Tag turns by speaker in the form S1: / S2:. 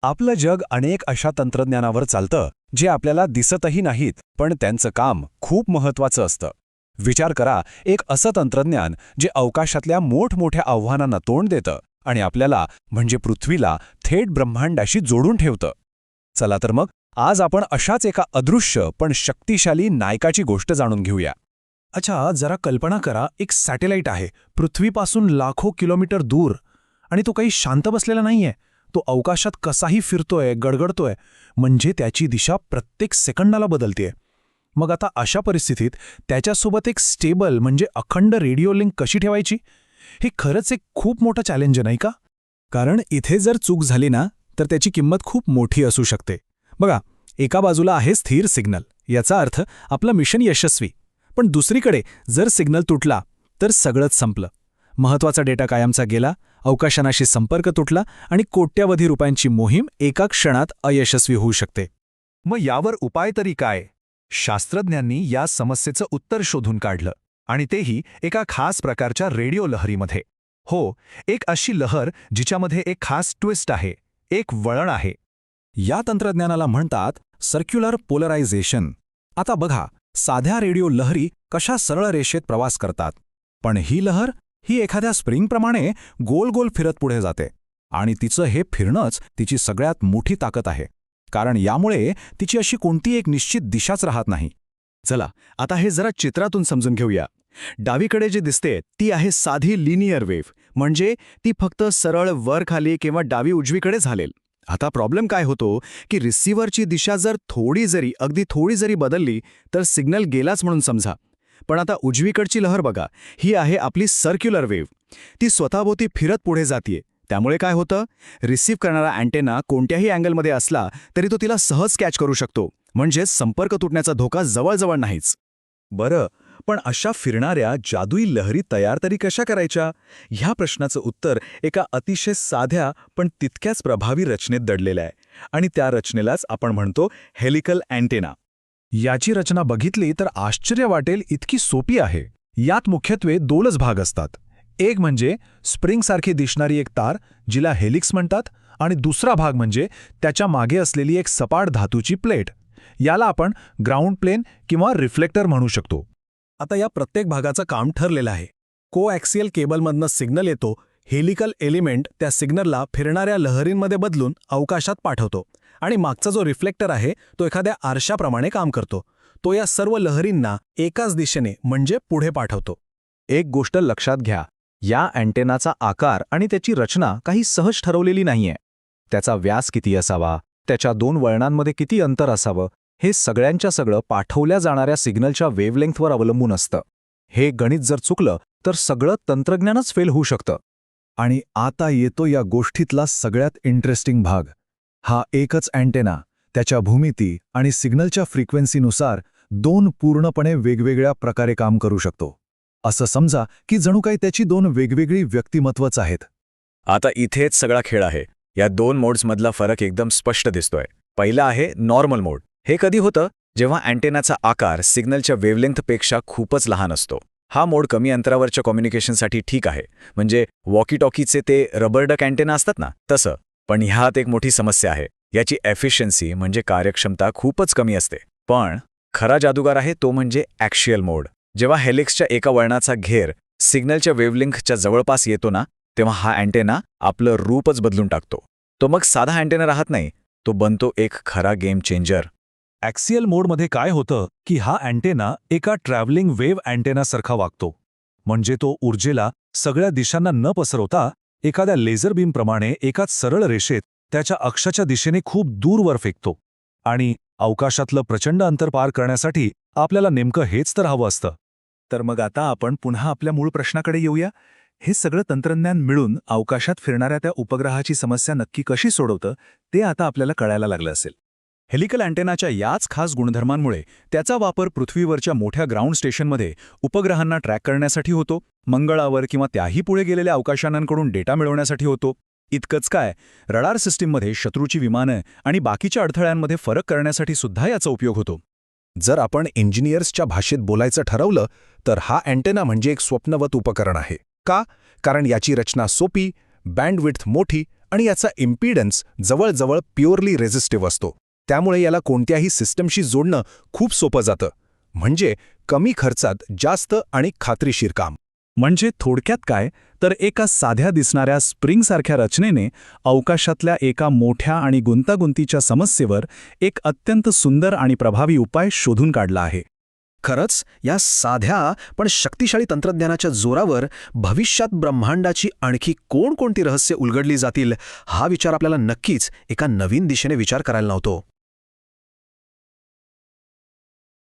S1: आपलं जग अनेक अशा तंत्रज्ञानावर चालतं जे आपल्याला दिसतही नाहीत, पण त्यांचं काम खूप महत्त्वाचं असतं. विचार करा, एक असं तंत्रज्ञान जे अवकाशातल्या मोठमोठ्या आव्हानांना तोंड देतं आणि आपल्याला म्हणजे पृथ्वीला थेट ब्रह्मांडाशी जोडून ठेवतं. चला तर मग आज आपण अशाच एका अदृश्य पण शक्तिशाली नायकाची गोष्ट जाणून घेऊया.
S2: अच्छा, जरा कल्पना करा, एक सॅटेलाइट आहे पृथ्वीपासून लाखो किलोमीटर दूर, आणि तो काही शांत बसलेला नाहीये. तो अवकाशात कसाही फिरतोय, गडगडतोय, म्हणजे त्याची दिशा प्रत्येक सेकंदाला बदलतेय. मग आता अशा परिस्थितीत त्याच्यासोबत एक स्टेबल म्हणजे अखंड रेडिओ लिंक कशी ठेवायची? हे खरंच एक खूप मोठं चॅलेंज आहे, नाही का?
S3: कारण इथे जर चूक झाली ना, तर त्याची किंमत खूप मोठी असू शकते. बघा, एका बाजूला आहे स्थिर सिग्नल, याचा अर्थ आपलं मिशन यशस्वी. पण दुसरीकडे जर सिग्नल तुटला तर सगळंच संपलं. महत्त्वाचा डेटा कायमचा गेला, अवकाशयानाशी संपर्क तुटला आणि कोट्यावधी रुपयांची मोहीम एका क्षणात अयशस्वी होऊ शकते.
S2: मग यावर उपाय तरी काय? शास्त्रज्ञांनी या समस्येचं उत्तर शोधून काढलं, आणि तेही एका खास प्रकारच्या रेडिओ लहरीमध्ये. हो, एक अशी लहर जिच्यामध्ये एक खास ट्विस्ट आहे, एक वळण आहे.
S3: या तंत्रज्ञानाला म्हणतात सर्क्युलर पोलरायझेशन. आता बघा, साध्या रेडिओ लहरी कशा सरळ रेषेत प्रवास करतात, पण ही लहर ही एखाद्या स्प्रिंगप्रमाणे गोल गोल फिरत पुढे जाते. आणि तिचं हे फिरणंच तिची सगळ्यात मोठी ताकद आहे, कारण यामुळे तिची अशी कोणती एक निश्चित दिशाच राहत नाही.
S4: चला, आता हे जरा चित्रातून समजून घेऊया. डावीकडे जे दिसते ती आहे साधी लिनियर वेव्ह, म्हणजे ती फक्त सरळ वर खाली किंवा डावी उजवीकडे झालेल. आता प्रॉब्लेम काय होतो की रिसिव्हरची दिशा जर अगदी थोडी जरी बदलली तर सिग्नल गेलाच म्हणून समजा. पण आता उजवीकडची लहर बघा, ही आहे आपली सर्क्युलर वेव्ह. ती स्वतःभोवती फिरत पुढे जातीये. त्यामुळे काय होतं, रिसीव्ह करणारा अँटेना कोणत्याही अँगलमध्ये असला तरी तो तिला सहज कॅच करू शकतो. म्हणजेच संपर्क तुटण्याचा धोका जवळजवळ नाहीच.
S2: बरं, पण अशा फिरणाऱ्या जादुई लहरी तयार तरी कशा करायच्या? ह्या प्रश्नाचं उत्तर एका अतिशय साध्या पण तितक्याच प्रभावी रचनेत दडलेलं आहे, आणि त्या रचनेलाच आपण म्हणतो हेलिकल अँटेना. याची रचना बघितली तर आश्चर्य वाटेल इतकी सोपी आहे. यात मुख्यत्वे दोनच भाग असतात. एक म्हणजे स्प्रिंगसारखी दिसणारी एक तार, जिला हेलिक्स म्हणतात, आणि दुसरा भाग म्हणजे त्याच्या मागे असलेली एक सपाट धातूची प्लेट. याला आपण ग्राउंड प्लेन किंवा रिफ्लेक्टर म्हणू शकतो.
S3: आता या प्रत्येक भागाचं काम ठरलेलं आहे. कोॲक्सियल केबलमधनं सिग्नल येतो, हेलिकल एलिमेंट त्या सिग्नलला फिरणाऱ्या लहरींमध्ये बदलून अवकाशात पाठवतो, आणि मागचा जो रिफ्लेक्टर आहे तो एखाद्या आरशाप्रमाणे काम करतो. तो या सर्व लहरींना एकाच दिशेने म्हणजे पुढे पाठवतो.
S2: एक गोष्ट लक्षात घ्या, या अँटेनाचा आकार आणि त्याची रचना काही सहज ठरवलेली नाहीये. त्याचा व्यास किती असावा, त्याच्या दोन वळणांमध्ये किती अंतर असावं, हे सगळ्यांच्या सगळं पाठवल्या जाणाऱ्या सिग्नलच्या वेव्हलेंथवर अवलंबून असतं. हे गणित जर चुकलं तर सगळं तंत्रज्ञानच फेल होऊ शकतं.
S3: आणि आता येतो या गोष्टीतला सगळ्यात इंटरेस्टिंग भाग. हा एकच अँटेना त्याच्या भूमिती आणि सिग्नलच्या फ्रिक्वेन्सीनुसार दोन पूर्णपणे वेगवेगळ्या प्रकारे काम करू शकतो. असं समजा की जणू काही त्याची दोन वेगवेगळी व्यक्तिमत्वच आहेत.
S4: आता इथेच सगळा खेळ आहे. या दोन मोड्समधला फरक एकदम स्पष्ट दिसतोय. पहिला आहे नॉर्मल मोड. हे कधी होतं जेव्हा अँटेनाचा आकार सिग्नलच्या वेव्हलेंथपेक्षा खूपच लहान असतो. हा मोड कमी अंतरावरच्या कम्युनिकेशनसाठी ठीक आहे, म्हणजे वॉकी टॉकीचे ते रबर डक अँटेना असतात ना तसं. पण ह्यात एक मोठी समस्या आहे. याची एफिशियन्सी म्हणजे कार्यक्षमता खूपच कमी असते. पण खरा जादूगार आहे तो म्हणजे ॲक्शियल मोड. जेव्हा हेलिक्सच्या एका वळणाचा घेर सिग्नलच्या वेव्हलेंथच्या जवळपास येतो ना, तेव्हा हा अँटेना आपलं रूपच बदलून टाकतो. तो मग साधा अँटेना राहत नाही, तो बनतो एक खरा गेम चेंजर.
S2: ॲक्सियल मोडमध्ये काय होतं की हा अँटेना एका ट्रॅव्हलिंग वेव्ह अँटेनासारखा वागतो. म्हणजे तो ऊर्जेला सगळ्या दिशांना न पसरवता एखाद्या लेझर बीमप्रमाणे एकाच सरळ रेषेत त्याच्या अक्षाच्या दिशेने खूप दूरवर फेकतो. आणि अवकाशातलं प्रचंड अंतर पार करण्यासाठी आपल्याला नेमकं हेच तर हवं असतं. तर मग आता आपण पुन्हा आपल्या मूळ प्रश्नाकडे येऊया. हे सगळं तंत्रज्ञान मिळून अवकाशात फिरणाऱ्या त्या उपग्रहाची समस्या नक्की कशी सोडवतं ते आता आपल्याला कळायला लागलं असेल.
S3: हेलिकल अँटेनाच्या याच खास गुणधर्मांमुळे त्याचा वापर पृथ्वीवरच्या मोठ्या ग्राउंड स्टेशनमध्ये उपग्रहांना ट्रॅक करण्यासाठी होतो, मंगळावर किंवा त्याही पुढे गेलेल्या अवकाशयानांकडून डेटा मिळवण्यासाठी होतो. इतकंच काय, रडार सिस्टीममध्ये शत्रूची विमानं आणि बाकीच्या अडथळ्यांमध्ये फरक करण्यासाठी सुद्धा याचा उपयोग होतो.
S1: जर आपण इंजिनियर्सच्या भाषेत बोलायचं ठरवलं तर हा अँटेना म्हणजे एक स्वप्नवत उपकरण आहे. का? कारण याची रचना सोपी, बँडविड्थ मोठी आणि याचा इम्पिडन्स जवळजवळ प्युअरली रेझिस्टिव्ह असतो. त्यामुळे याला कोणत्याही सिस्टमशी जोडणं खूप सोपं जातं. म्हणजे कमी खर्चात जास्त आणि खात्रीशीर काम.
S3: म्हणजे थोडक्यात काय तर एका साध्या दिसणाऱ्या स्प्रिंगसारख्या रचनेने अवकाशातल्या एका मोठ्या आणि गुंतागुंतीच्या समस्येवर एक अत्यंत सुंदर आणि प्रभावी उपाय शोधून काढला आहे.
S5: खरंच या साध्या पण शक्तिशाली तंत्रज्ञानाच्या जोरावर भविष्यात ब्रह्मांडाची आणखी कोणकोणती रहस्य उलगडली जातील हा विचार आपल्याला नक्कीच एका नवीन दिशेने विचार करायला लावतो.